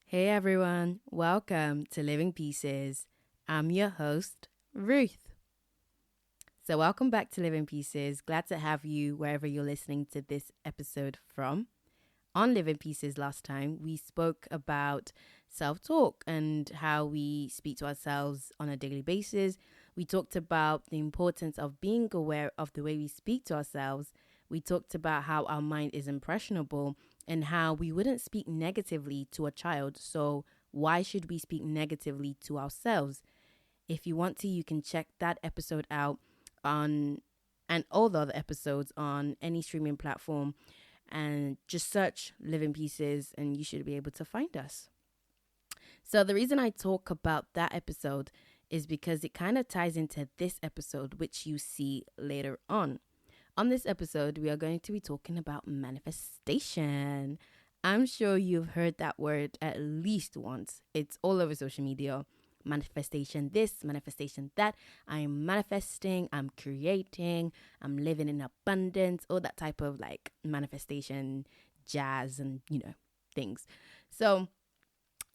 Hey everyone, welcome to Living Pieces. I'm your host, Ruth. So, welcome back to Living Pieces. Glad to have you wherever you're listening to this episode from. On Living Pieces last time, we spoke about self talk and how we speak to ourselves on a daily basis. We talked about the importance of being aware of the way we speak to ourselves. We talked about how our mind is impressionable and how we wouldn't speak negatively to a child. So, why should we speak negatively to ourselves? If you want to, you can check that episode out on and all the other episodes on any streaming platform and just search Living Pieces and you should be able to find us. So, the reason I talk about that episode is because it kind of ties into this episode, which you see later on. On this episode, we are going to be talking about manifestation. I'm sure you've heard that word at least once. It's all over social media. Manifestation this, manifestation that. I'm manifesting, I'm creating, I'm living in abundance, all that type of like manifestation jazz and, things. So,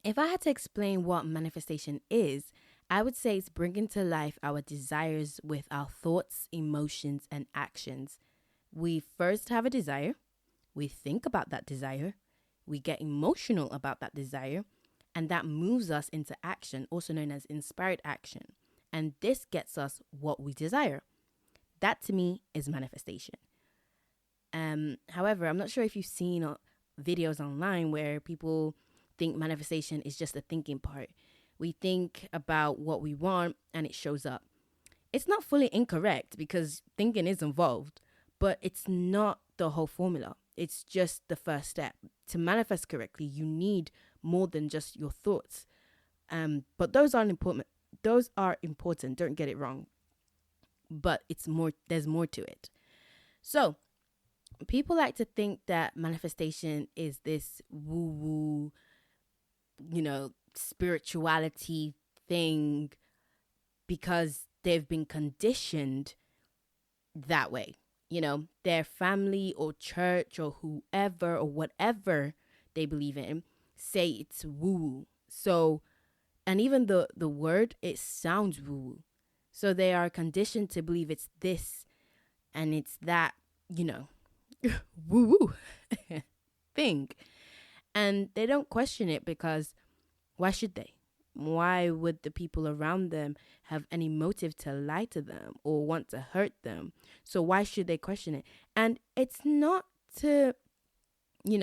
if I had to explain what manifestation is, I would say it's bringing to life our desires with our thoughts, emotions, and actions. We first have a desire, we think about that desire, we get emotional about that desire, and that moves us into action, also known as inspired action. And this gets us what we desire. That to me is manifestation. However, I'm not sure if you've seen videos online where people think manifestation is just the thinking part. We think about what we want and it shows up. It's not fully incorrect because thinking is involved, but it's not the whole formula. It's just the first step. To manifest correctly, you need more than just your thoughts. But those are important. Those are important. Don't get it wrong. But it's more. There's more to it. So people like to think that manifestation is this woo-woo, spirituality thing because they've been conditioned that way. Their family or church or whoever or whatever they believe in say it's woo. So, and even the word, it sounds woo. So they are conditioned to believe it's this and it's that, woo woo thing. And they don't question it because why should they? Why would the people around them have any motive to lie to them or want to hurt them? So why should they question it? And it's not to,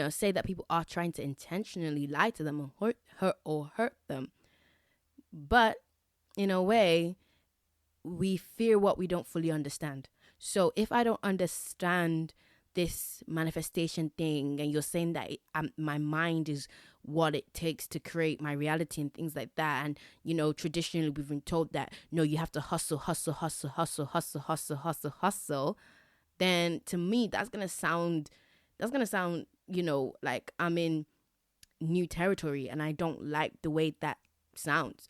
say that people are trying to intentionally lie to them or hurt them. But in a way, we fear what we don't fully understand. So if I don't understand this manifestation thing and you're saying that my mind is what it takes to create my reality and things like that, and traditionally we've been told that no, you have to hustle, then to me that's gonna sound like I'm in new territory and I don't like the way that sounds.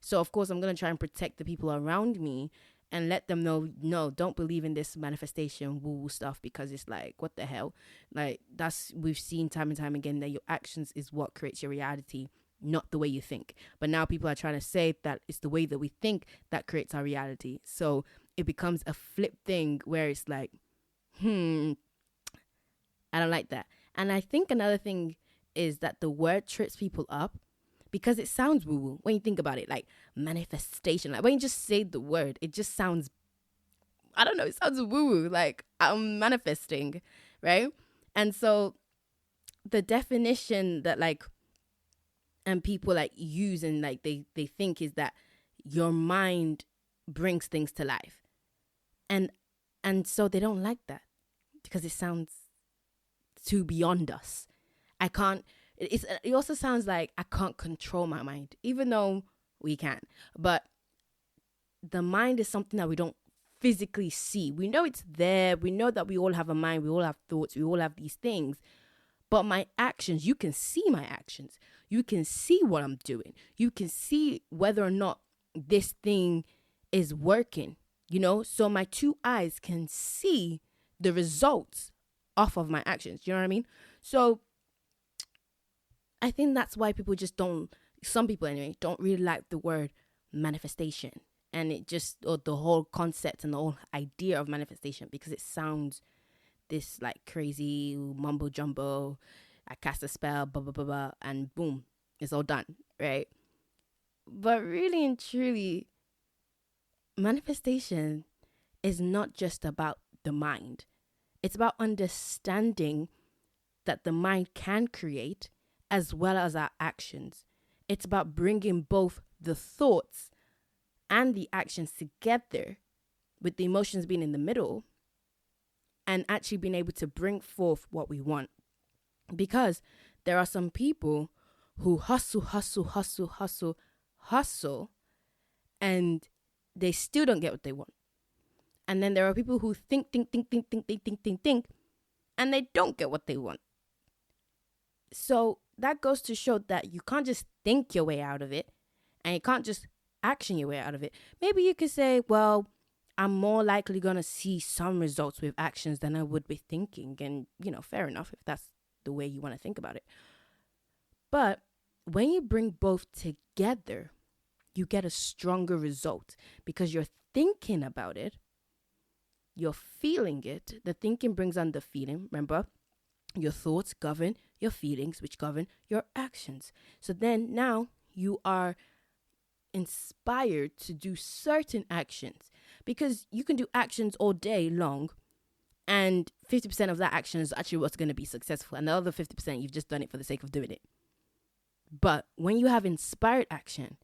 So of course I'm gonna try and protect the people around me and let them know, no, don't believe in this manifestation woo stuff because it's like, what the hell? Like, we've seen time and time again that your actions is what creates your reality, not the way you think. But now people are trying to say that it's the way that we think that creates our reality. So it becomes a flip thing where it's like, I don't like that. And I think another thing is that the word trips people up because it sounds woo-woo when you think about it, like manifestation. Like when you just say the word, it just sounds, I don't know, it sounds woo-woo, like I'm manifesting, right? And so the definition that and people use and they think is that your mind brings things to life. And so they don't like that because it sounds too beyond us. It also sounds like I can't control my mind, even though we can. But the mind is something that we don't physically see. We know it's there. We know that we all have a mind. We all have thoughts. We all have these things. But my actions, you can see my actions. You can see what I'm doing. You can see whether or not this thing is working, So my two eyes can see the results off of my actions. You know what I mean? So I think that's why people just some people anyway, don't really like the word manifestation. And it just, or the whole concept and the whole idea of manifestation, because it sounds this like crazy mumbo jumbo. I cast a spell, blah, blah, blah, blah, and boom, it's all done, right? But really and truly, manifestation is not just about the mind. It's about understanding that the mind can create as well as our actions. It's about bringing both the thoughts and the actions together, with the emotions being in the middle, and actually being able to bring forth what we want. Because there are some people who hustle, and they still don't get what they want. And then there are people who think, and they don't get what they want. So that goes to show that you can't just think your way out of it, and you can't just action your way out of it. Maybe you could say, well, I'm more likely going to see some results with actions than I would be thinking. And, fair enough if that's the way you want to think about it. But when you bring both together, you get a stronger result, because you're thinking about it, you're feeling it. The thinking brings on the feeling. Remember, your thoughts govern your feelings, which govern your actions. So then now you are inspired to do certain actions, because you can do actions all day long, and 50% of that action is actually what's going to be successful, and the other 50% you've just done it for the sake of doing it. But when you have inspired action,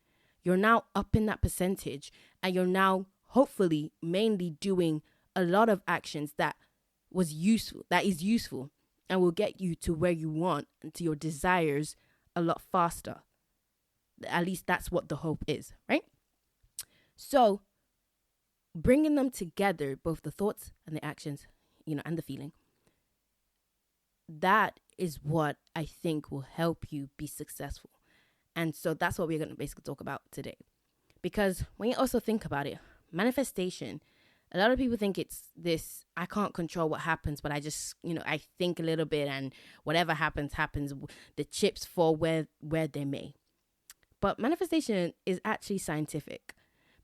you're now up in that percentage, and you're now hopefully mainly doing a lot of actions that is useful and will get you to where you want and to your desires a lot faster. At least that's what the hope is, right? So bringing them together, both the thoughts and the actions, and the feeling, that is what I think will help you be successful. And so that's what we're going to basically talk about today. Because when you also think about it, manifestation, a lot of people think it's this, I can't control what happens, but I just, I think a little bit, and whatever happens, the chips fall where they may. But manifestation is actually scientific,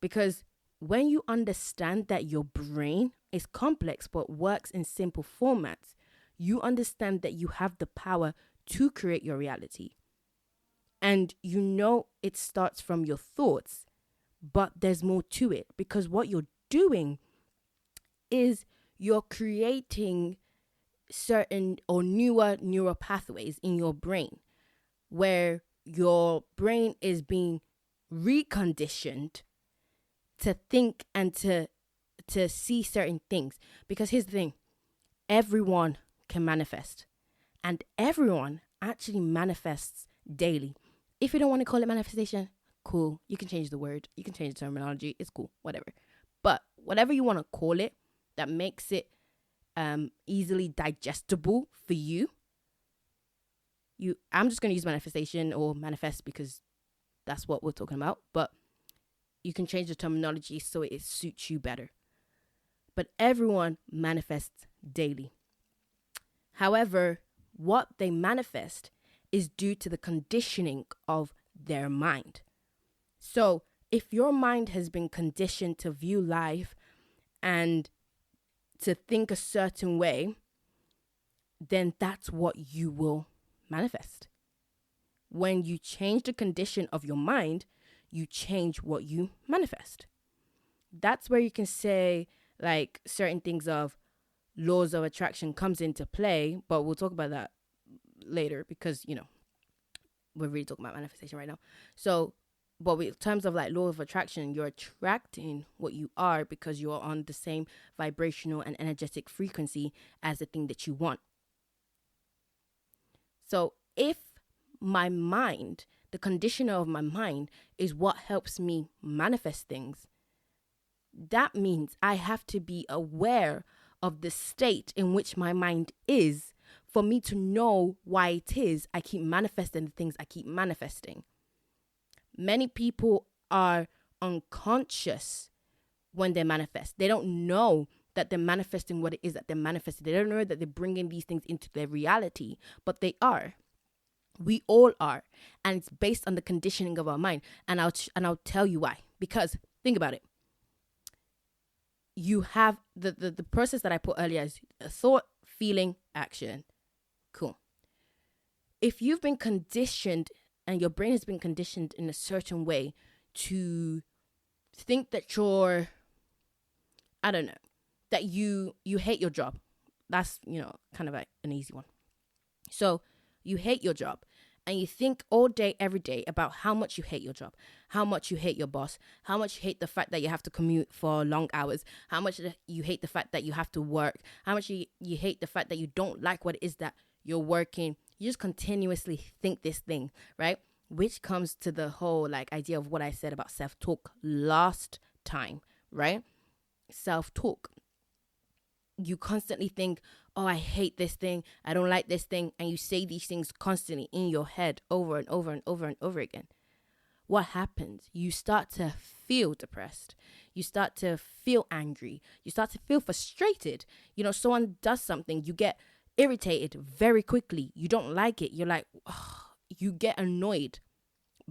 because when you understand that your brain is complex but works in simple formats, you understand that you have the power to create your reality. And it starts from your thoughts, but there's more to it, because what you're doing is you're creating certain or newer neural pathways in your brain, where your brain is being reconditioned to think and to see certain things. Because here's the thing, everyone can manifest, and everyone actually manifests daily. If you don't want to call it manifestation, cool, you can change the word, you can change the terminology, it's cool, whatever. But whatever you want to call it that makes it easily digestible for you, I'm just going to use manifestation or manifest because that's what we're talking about. But you can change the terminology so it suits you better. But everyone manifests daily. However, what they manifest is due to the conditioning of their mind. So if your mind has been conditioned to view life and to think a certain way, then that's what you will manifest. When you change the condition of your mind, you change what you manifest. That's where you can say like certain things of laws of attraction comes into play, but we'll talk about that later because, we're really talking about manifestation right now. So, but in terms of like law of attraction, you're attracting what you are because you're on the same vibrational and energetic frequency as the thing that you want. So if my mind, the conditioner of my mind is what helps me manifest things, that means I have to be aware of the state in which my mind is for me to know why it is I keep manifesting the things I keep manifesting. Many people are unconscious when they manifest. They don't know that they're manifesting what it is that they're manifesting. They don't know that they're bringing these things into their reality, but they are. We all are. And it's based on the conditioning of our mind. And I'll tell you why. Because think about it. You have the process that I put earlier is a thought, feeling, action. Cool. If you've been conditioned and your brain has been conditioned in a certain way to think that you're, I don't know, that you hate your job. That's, kind of like an easy one. So you hate your job and you think all day, every day about how much you hate your job, how much you hate your boss, how much you hate the fact that you have to commute for long hours, how much you hate the fact that you have to work, how much you hate the fact that you don't like what it is that you're working. You just continuously think this thing, right? Which comes to the whole idea of what I said about self-talk last time, right? Self-talk. You constantly think, oh, I hate this thing, I don't like this thing, and you say these things constantly in your head over and over and over and over again. What happens? You start to feel depressed. You start to feel angry. You start to feel frustrated. Someone does something, you get irritated very quickly. You don't like it. You're like, oh, you get annoyed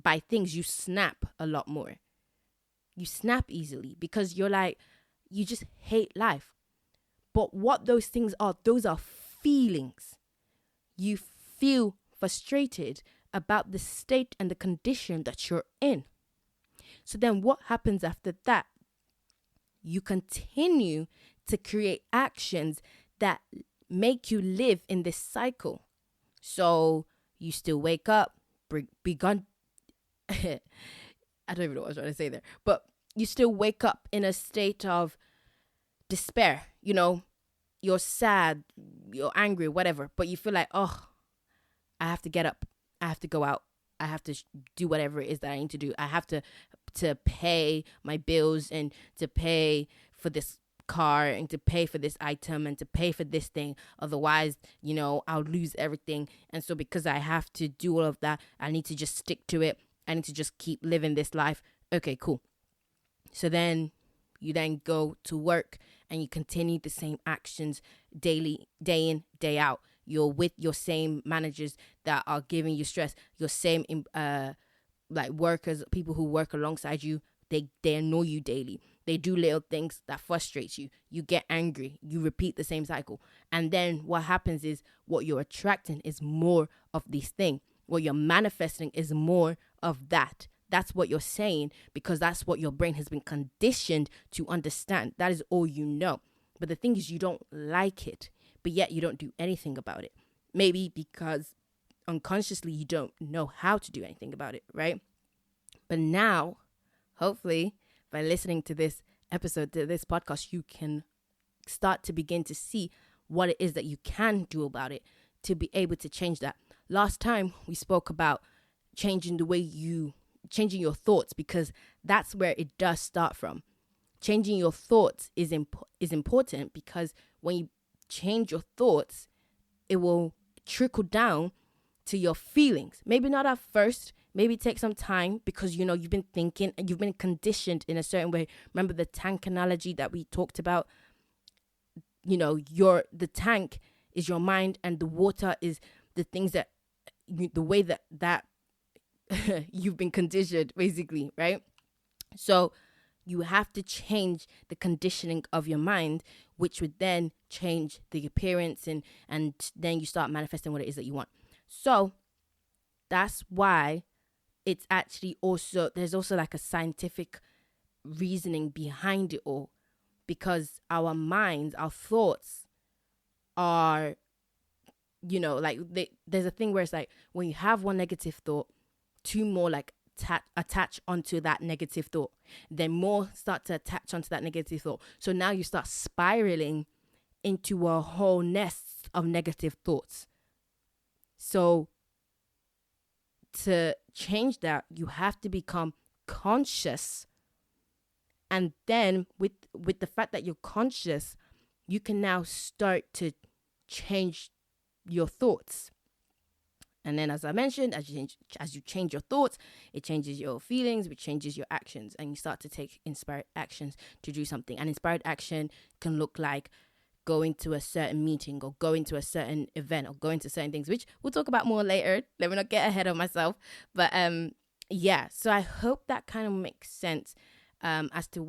by things. You snap a lot more. You snap easily because you're like, you just hate life. But what those things are, those are feelings. You feel frustrated about the state and the condition that you're in. So then what happens after that? You continue to create actions that make you live in this cycle. So you still wake up, begun. I don't even know what I was trying to say there, but you still wake up in a state of despair. You're sad, you're angry, whatever, but you feel like, oh, I have to get up, I have to go out, I have to do whatever it is that I need to do. I have to pay my bills and to pay for this car and to pay for this item and to pay for this thing. Otherwise, I'll lose everything. And so because I have to do all of that, I need to just stick to it. I need to just keep living this life. Okay, cool. So then you then go to work and you continue the same actions daily, day in, day out. You're with your same managers that are giving you stress. Your same workers, people who work alongside you, they annoy you daily. They do little things that frustrates you. You get angry. You repeat the same cycle. And then what happens is what you're attracting is more of this thing. What you're manifesting is more of that. That's what you're saying because that's what your brain has been conditioned to understand. That is all you know. But the thing is, you don't like it, but yet you don't do anything about it. Maybe because unconsciously you don't know how to do anything about it, right? But now, hopefully, by listening to this episode, to this podcast, you can start to begin to see what it is that you can do about it to be able to change that. Last time we spoke about changing your thoughts, because that's where it does start from. Changing your thoughts is important because when you change your thoughts, it will trickle down to your feelings. Maybe not at first, maybe take some time because you've been thinking and you've been conditioned in a certain way. Remember the tank analogy that we talked about? The tank is your mind and the water is the things that the way that you've been conditioned, basically, right? So you have to change the conditioning of your mind, which would then change the appearance and then you start manifesting what it is that you want. So that's why it's actually there's also like a scientific reasoning behind it all, because our minds, our thoughts are, there's a thing where it's like when you have one negative thought, two more attach onto that negative thought, then more start to attach onto that negative thought. So now you start spiraling into a whole nest of negative thoughts. So to change that, you have to become conscious. And then with the fact that you're conscious, you can now start to change your thoughts. And then, as I mentioned, as you change your thoughts, it changes your feelings, which changes your actions. And you start to take inspired actions to do something. And inspired action can look like going to a certain meeting or going to a certain event or going to certain things, which we'll talk about more later. Let me not get ahead of myself. But yeah, so I hope that kind of makes sense as to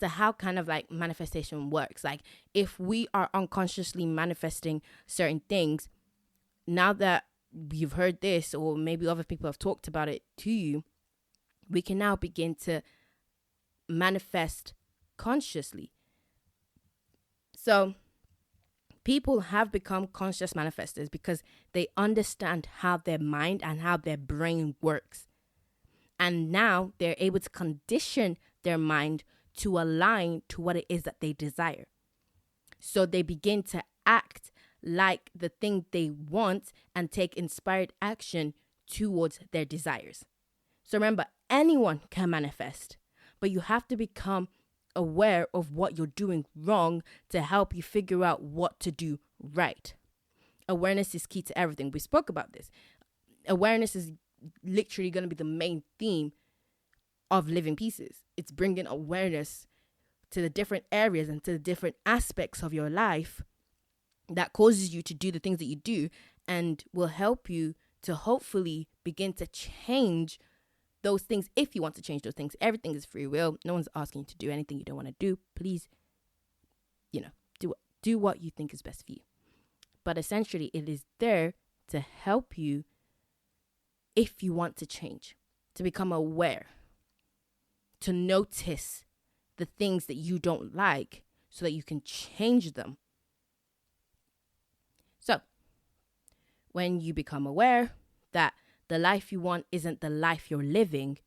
how kind of like manifestation works. Like if we are unconsciously manifesting certain things, now that you've heard this, or maybe other people have talked about it to you, we can now begin to manifest consciously. So people have become conscious manifestors because they understand how their mind and how their brain works. And now they're able to condition their mind to align to what it is that they desire. So they begin to act like the thing they want and take inspired action towards their desires. So remember, anyone can manifest, but you have to become aware of what you're doing wrong to help you figure out what to do right. Awareness is key to everything. We spoke about this. Awareness is literally going to be the main theme of Living Pieces. It's bringing awareness to the different areas and to the different aspects of your life that causes you to do the things that you do and will help you to hopefully begin to change those things. If you want to change those things, everything is free will. No one's asking you to do anything you don't want to do. Please, do what you think is best for you. But essentially, it is there to help you if you want to change, to become aware, to notice the things that you don't like so that you can change them. So, when you become aware that the life you want isn't the life you're living,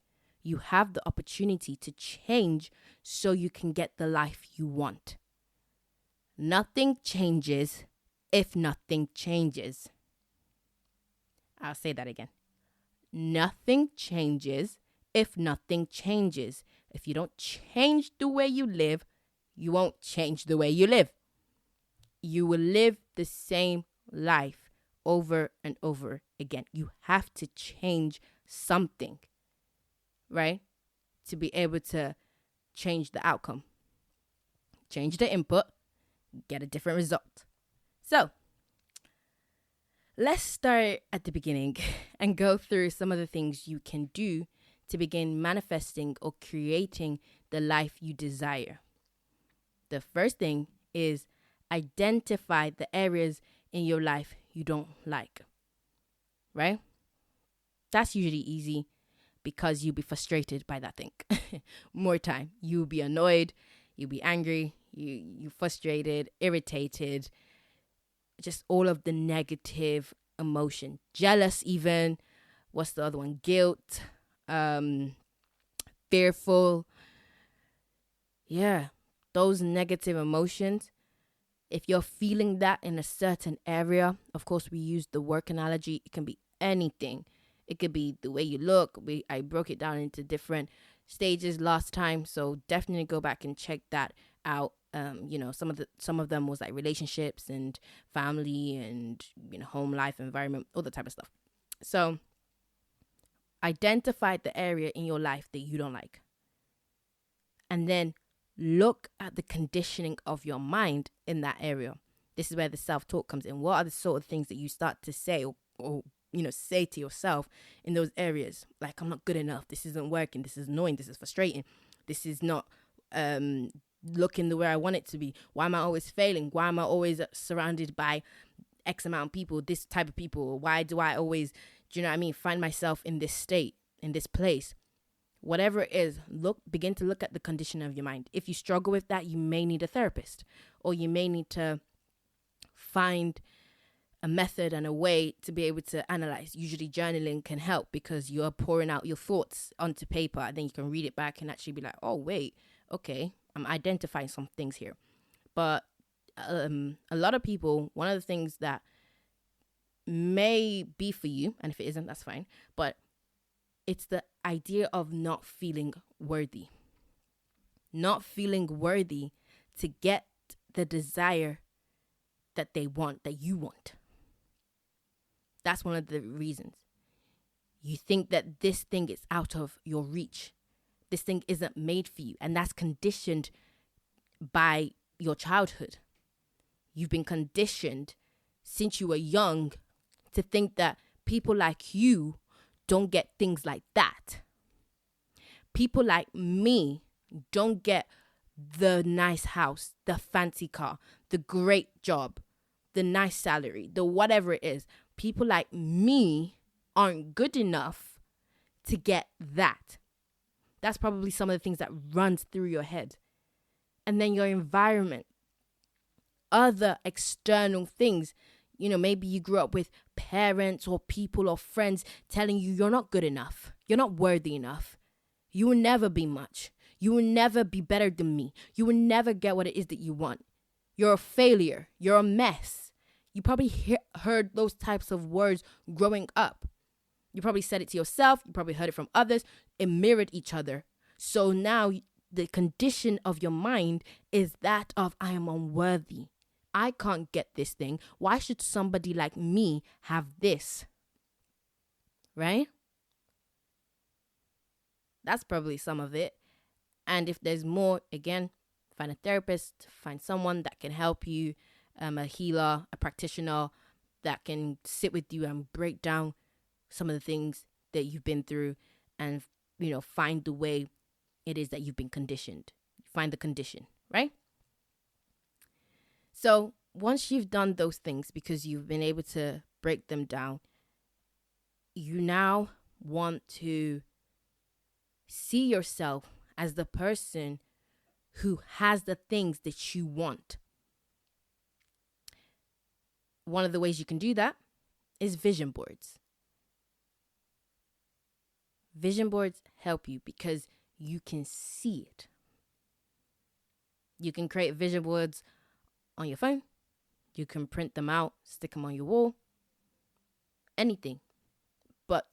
you have the opportunity to change so you can get the life you want. Nothing changes if nothing changes. I'll say that again. Nothing changes if nothing changes. If you don't change the way you live, you won't change the way you live. You will live the same life over and over again. You have to change something, right? To be able to change the outcome. Change the input, get a different result. So, let's start at the beginning and go through some of the things you can do to begin manifesting or creating the life you desire. The first thing is identify the areas in your life you don't like, right? That's usually easy because you'll be frustrated by that thing. More time, you'll be annoyed, you'll be angry, you frustrated, irritated, just all of the negative emotion, jealous even. What's the other one? Guilt, fearful. Yeah, those negative emotions. If you're feeling that in a certain area, of course, we use the work analogy. It can be anything. It could be the way you look. I broke it down into different stages last time, so definitely go back and check that out. Some of them was like relationships and family and home life, environment, all that type of stuff. So identify the area in your life that you don't like, and then look at the conditioning of your mind in that area. This is where the self-talk comes in. What are the sort of things that you start to say or say to yourself in those areas? Like, I'm not good enough. This isn't working. This is annoying. This is frustrating. This is not looking the way I want it to be. Why am I always failing? Why am I always surrounded by X amount of people, this type of people? Why do I always, find myself in this state, in this place? Whatever it is, begin to look at the condition of your mind. If you struggle with that, you may need a therapist, or you may need to find a method and a way to be able to analyze. Usually journaling can help because you're pouring out your thoughts onto paper, and then you can read it back and actually be like, oh, wait, okay, I'm identifying some things here. But a lot of people, one of the things that may be for you, and if it isn't, that's fine, but it's the idea of not feeling worthy. Not feeling worthy to get the desire that they want, that you want. That's one of the reasons. You think that this thing is out of your reach. This thing isn't made for you. And that's conditioned by your childhood. You've been conditioned since you were young to think that people like you don't get things like that. People like me don't get the nice house, the fancy car, the great job, the nice salary, the whatever it is. People like me aren't good enough to get that. That's probably some of the things that runs through your head. And then your environment, other external things. You know, maybe you grew up with parents or people or friends telling you you're not good enough. You're not worthy enough. You will never be much. You will never be better than me. You will never get what it is that you want. You're a failure. You're a mess. You probably heard those types of words growing up. You probably said it to yourself. You probably heard it from others. It mirrored each other. So now the condition of your mind is that of, I am unworthy. I can't get this thing. Why should somebody like me have this? Right? That's probably some of it. And if there's more, again, find a therapist, find someone that can help you, a healer, a practitioner that can sit with you and break down some of the things that you've been through and, you know, find the way it is that you've been conditioned. Find the condition, right? So once you've done those things, because you've been able to break them down, you now want to see yourself as the person who has the things that you want. One of the ways you can do that is vision boards. Vision boards help you because you can see it. You can create vision boards on your phone. You can print them out, stick them on your wall. Anything. But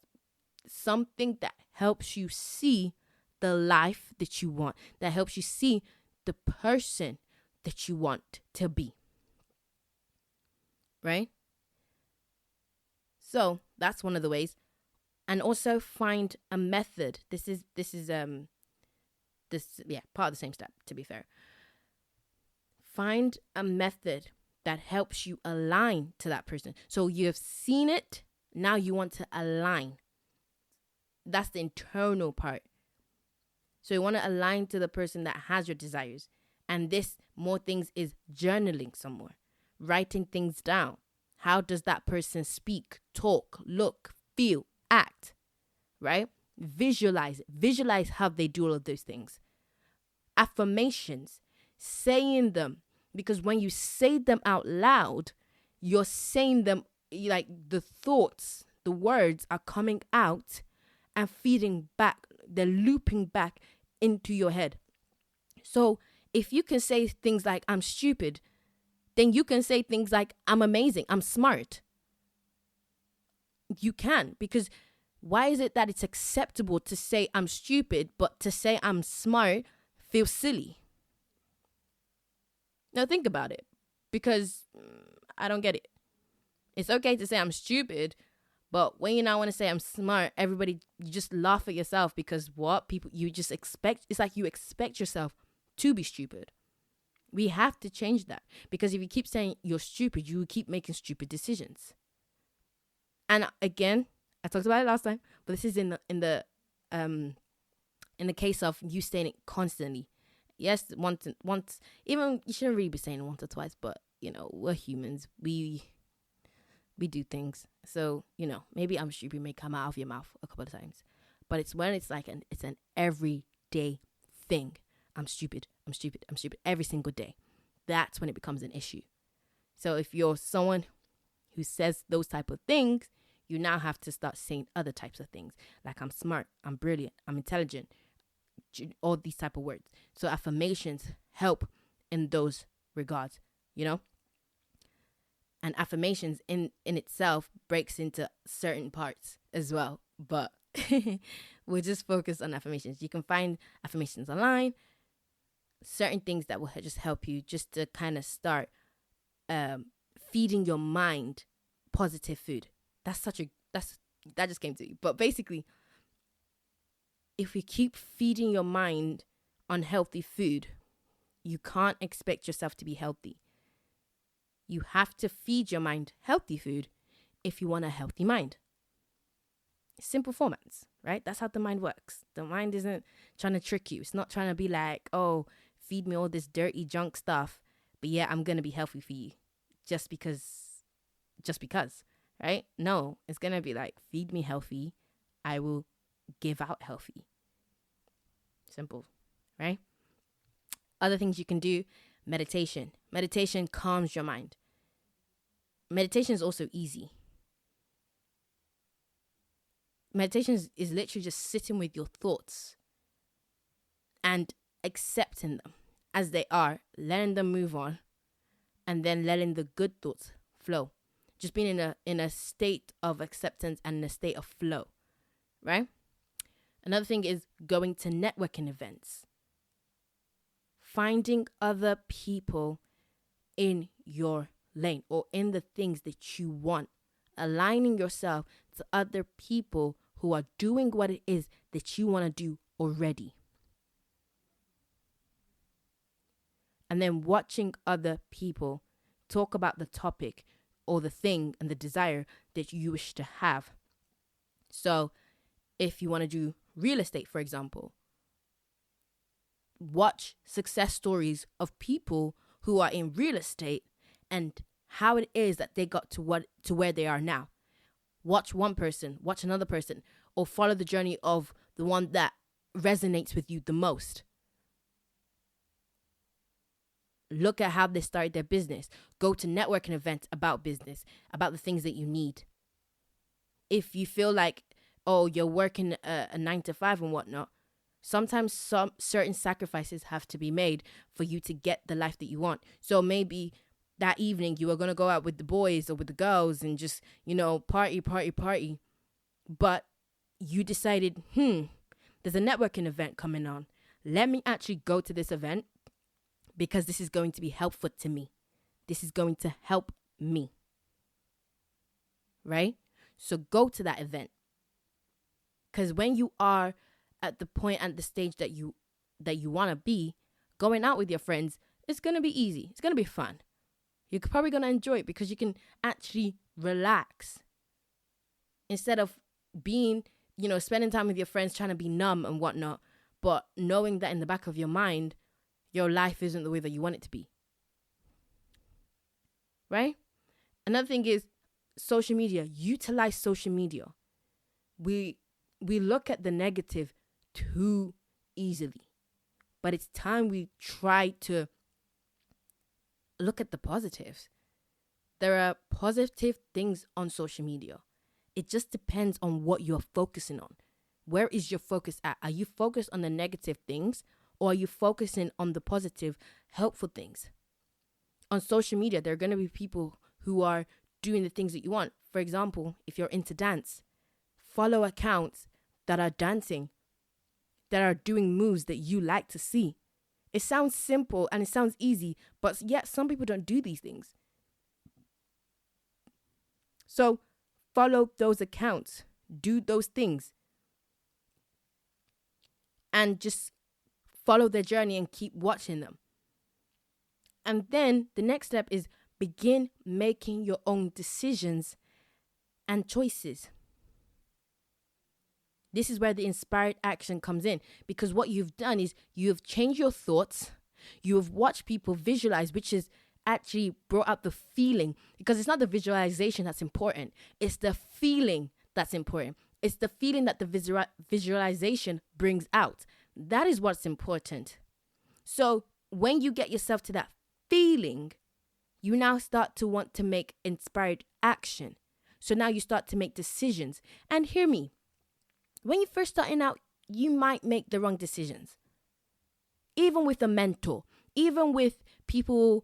something that helps you see the life that you want, that helps you see the person that you want to be. Right? So that's one of the ways. And also find a method. This is part of the same step, to be fair. Find a method that helps you align to that person. So you have seen it, now you want to align. That's the internal part. So you want to align to the person that has your desires. And this, more things, is journaling somewhere. Writing things down. How does that person speak, talk, look, feel, act? Right? Visualize it. Visualize how they do all of those things. Affirmations. Saying them. Because when you say them out loud, you're saying them like the thoughts, the words are coming out and feeding back. They're looping back into your head. So if you can say things like, I'm stupid, then you can say things like, I'm amazing, I'm smart. You can, because why is it that it's acceptable to say I'm stupid, but to say I'm smart feels silly? Now think about it, because I don't get it. It's okay to say I'm stupid, but when you now want to say I'm smart, everybody, you just laugh at yourself because what? People, you just expect, it's like you expect yourself to be stupid. We have to change that, because if you keep saying you're stupid, you will keep making stupid decisions. And again, I talked about it last time, but this is in the case of you saying it constantly. Yes, once, even you shouldn't really be saying it once or twice, but you know, we're humans. We do things. So, you know, maybe I'm stupid may come out of your mouth a couple of times, but it's when it's like it's an everyday thing. I'm stupid every single day. That's when it becomes an issue. So if you're someone who says those type of things, you now have to start saying other types of things, like I'm smart, I'm brilliant, I'm intelligent, all these type of words. So affirmations help in those regards, you know? And affirmations in itself breaks into certain parts as well. But we'll just focus on affirmations. You can find affirmations online, certain things that will just help you just to kind of start feeding your mind positive food. That just came to you. But basically, if you keep feeding your mind unhealthy food, you can't expect yourself to be healthy. You have to feed your mind healthy food if you want a healthy mind. Simple formats, right? That's how the mind works. The mind isn't trying to trick you. It's not trying to be like, oh, feed me all this dirty junk stuff, but yeah, I'm going to be healthy for you just because, right? No, it's going to be like, feed me healthy. I will give out healthy. Simple, right? Other things you can do, meditation. Meditation calms your mind. Meditation is also easy. Meditation is literally just sitting with your thoughts and accepting them as they are, letting them move on, and then letting the good thoughts flow. Just being in a state of acceptance and in a state of flow, right? Another thing is going to networking events. Finding other people in your lane or in the things that you want. Aligning yourself to other people who are doing what it is that you want to do already. And then watching other people talk about the topic or the thing and the desire that you wish to have. So if you want to do real estate, for example, watch success stories of people who are in real estate and how it is that they got to where they are now. Watch one person, watch another person, or follow the journey of the one that resonates with you the most. Look at how they started their business. Go to networking events about business, about the things that you need. If you feel like, oh, you're working a 9 to 5 and whatnot, sometimes some certain sacrifices have to be made for you to get the life that you want. So maybe that evening you were going to go out with the boys or with the girls and just, party. But you decided, there's a networking event coming on. Let me actually go to this event because this is going to be helpful to me. This is going to help me. Right? So go to that event. Because when you are at the point and the stage that you want to be, going out with your friends, it's going to be easy. It's going to be fun. You're probably going to enjoy it because you can actually relax. Instead of being, spending time with your friends trying to be numb and whatnot, but knowing that in the back of your mind, your life isn't the way that you want it to be. Right? Another thing is social media. Utilize social media. We look at the negative too easily, but it's time we try to look at the positives. There are positive things on social media. It just depends on what you're focusing on. Where is your focus at? Are you focused on the negative things or are you focusing on the positive, helpful things? On social media, there are going to be people who are doing the things that you want. For example, if you're into dance, follow accounts that are dancing, that are doing moves that you like to see. It sounds simple and it sounds easy, but yet some people don't do these things. So follow those accounts, do those things, and just follow their journey and keep watching them. And then the next step is begin making your own decisions and choices. This is where the inspired action comes in, because what you've done is you have changed your thoughts. You have watched people visualize, which is actually brought up the feeling, because it's not the visualization that's important. It's the feeling that's important. It's the feeling that the visualization brings out. That is what's important. So when you get yourself to that feeling, you now start to want to make inspired action. So now you start to make decisions. And hear me, when you're first starting out, you might make the wrong decisions. Even with a mentor, even with people,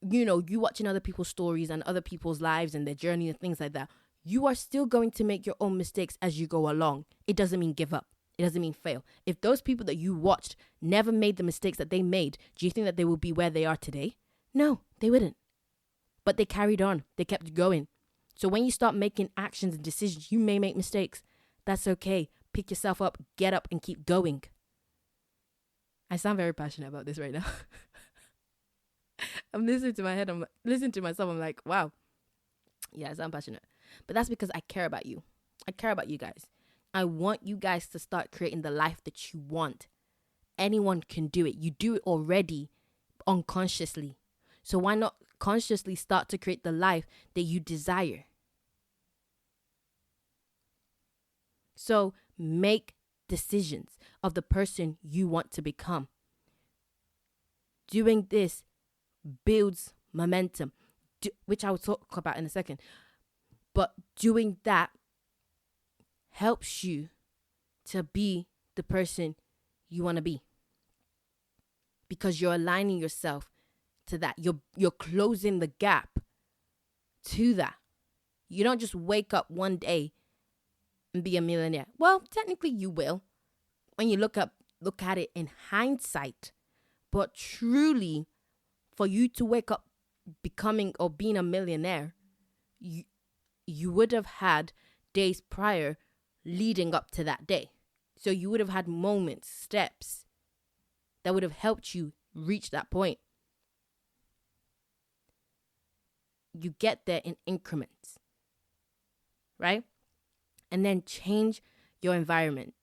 you watching other people's stories and other people's lives and their journey and things like that, you are still going to make your own mistakes as you go along. It doesn't mean give up. It doesn't mean fail. If those people that you watched never made the mistakes that they made, do you think that they will be where they are today? No, they wouldn't. But they carried on. They kept going. So when you start making actions and decisions, you may make mistakes. That's okay. Pick yourself up, get up, and keep going. I sound very passionate about this right now. I'm listening to my head. I'm listening to myself. I'm like, wow. Yes, I'm passionate. But that's because I care about you. I care about you guys. I want you guys to start creating the life that you want. Anyone can do it. You do it already unconsciously. So why not consciously start to create the life that you desire? So make decisions of the person you want to become. Doing this builds momentum, which I will talk about in a second. But doing that helps you to be the person you want to be, because you're aligning yourself to that. You're closing the gap to that. You don't just wake up one day and be a millionaire. Well, technically you will when you look at it in hindsight. But truly, for you to wake up becoming or being a millionaire, you would have had days prior leading up to that day. So you would have had moments, steps that would have helped you reach that point. You get there in increments, right? And then change your environment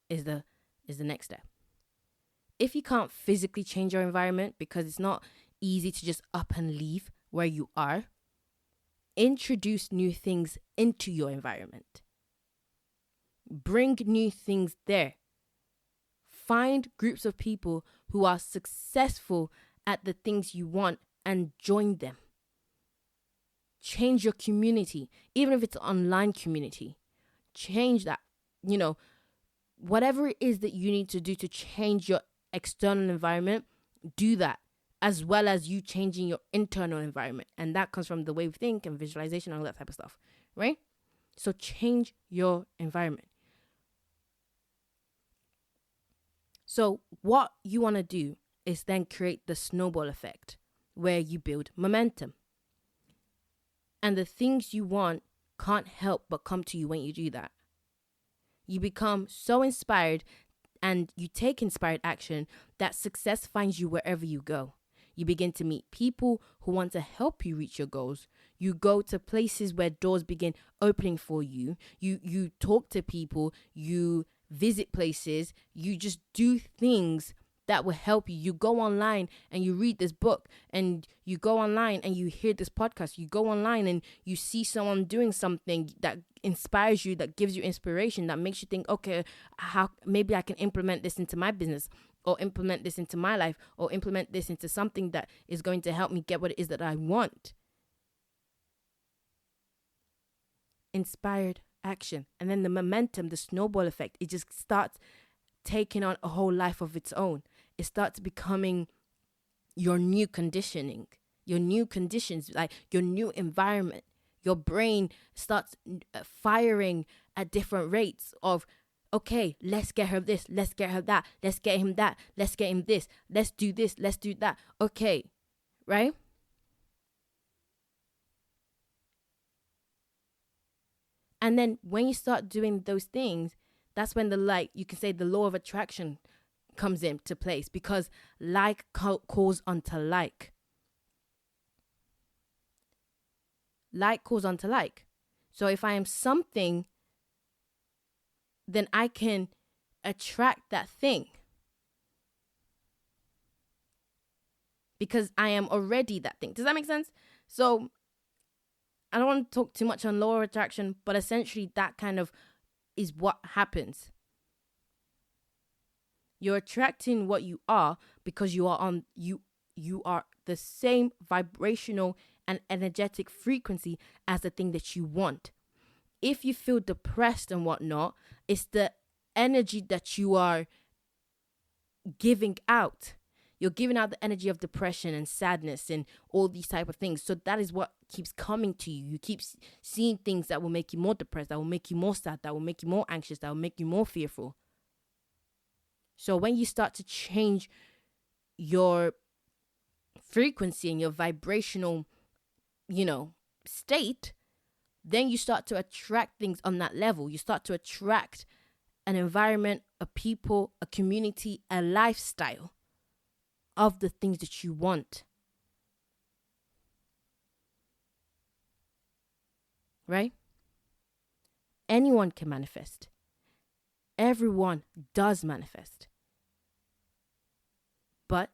is the next step. If you can't physically change your environment, because it's not easy to just up and leave where you are, introduce new things into your environment. Bring new things there. Find groups of people who are successful at the things you want and join them. Change your community, even if it's an online community. Change that. Whatever it is that you need to do to change your external environment, do that, as well as you changing your internal environment. And that comes from the way we think and visualization and all that type of stuff, right? So change your environment. So what you want to do is then create the snowball effect where you build momentum. And the things you want can't help but come to you when you do that. You become so inspired and you take inspired action that success finds you wherever you go. You begin to meet people who want to help you reach your goals. You go to places where doors begin opening for you. You talk to people, you visit places, you just do things that will help you. You go online and you read this book, and you go online and you hear this podcast. You go online and you see someone doing something that inspires you, that gives you inspiration, that makes you think, okay, how maybe I can implement this into my business, or implement this into my life, or implement this into something that is going to help me get what it is that I want. Inspired action. And then the momentum, the snowball effect, it just starts taking on a whole life of its own. It starts becoming your new conditioning, your new conditions, like your new environment. Your brain starts firing at different rates of, okay, let's get her this, let's get her that, let's get him that, let's get him this, let's do this, let's do that. Okay, right? And then when you start doing those things, that's when you can say the law of attraction comes into place, because like calls onto like. Like calls onto like. So if I am something, then I can attract that thing, because I am already that thing. Does that make sense? So I don't want to talk too much on law of attraction, but essentially that kind of is what happens. You're attracting what you are because you are the same vibrational and energetic frequency as the thing that you want. If you feel depressed and whatnot, it's the energy that you are giving out. You're giving out the energy of depression and sadness and all these type of things. So that is what keeps coming to you. You keep seeing things that will make you more depressed, that will make you more sad, that will make you more anxious, that will make you more fearful. So when you start to change your frequency and your vibrational, state, then you start to attract things on that level. You start to attract an environment, a people, a community, a lifestyle of the things that you want. right? Anyone can manifest. Everyone does manifest. But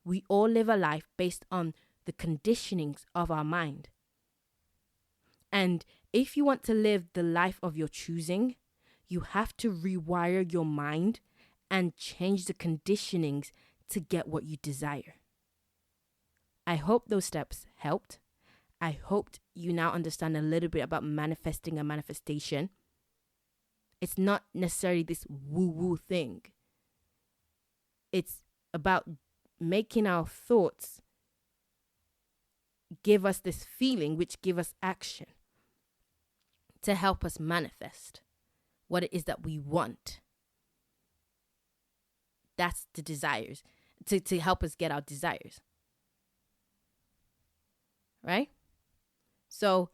we all live a life based on the conditionings of our mind. And if you want to live the life of your choosing, you have to rewire your mind and change the conditionings to get what you desire. I hope those steps helped. I hoped you now understand a little bit about manifesting and manifestation. It's not necessarily this woo-woo thing. It's about making our thoughts give us this feeling, which give us action to help us manifest what it is that we want. That's the desires, to help us get our desires. Right? So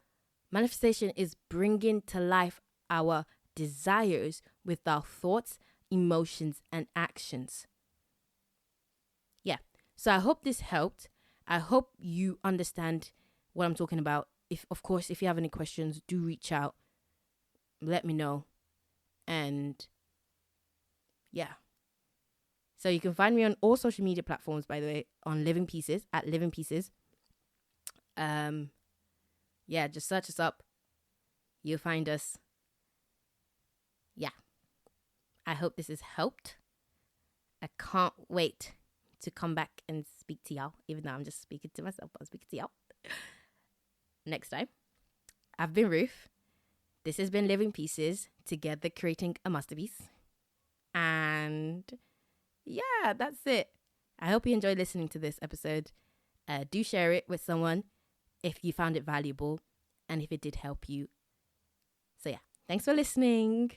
manifestation is bringing to life our desires with our thoughts, emotions, and actions. Yeah. So I hope this helped. I hope you understand what I'm talking about. If you have any questions, do reach out. Let me know. And yeah. So you can find me on all social media platforms, by the way, on Living Pieces, at Living Pieces. Yeah, just search us up. You'll find us. Yeah. I hope this has helped. I can't wait to come back and speak to y'all, even though I'm just speaking to myself, but I'm speaking to y'all next time. I've been Ruth. This has been Living Pieces, together creating a masterpiece. And yeah, that's it. I hope you enjoyed listening to this episode. Do share it with someone if you found it valuable and if it did help you. So yeah, thanks for listening.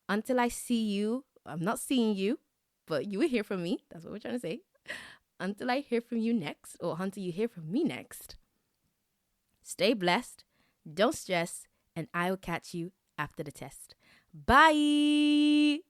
Until I see you, I'm not seeing you, but you will hear from me. That's what we're trying to say. Until I hear from you next, or until you hear from me next, stay blessed, don't stress, and I will catch you after the test. Bye!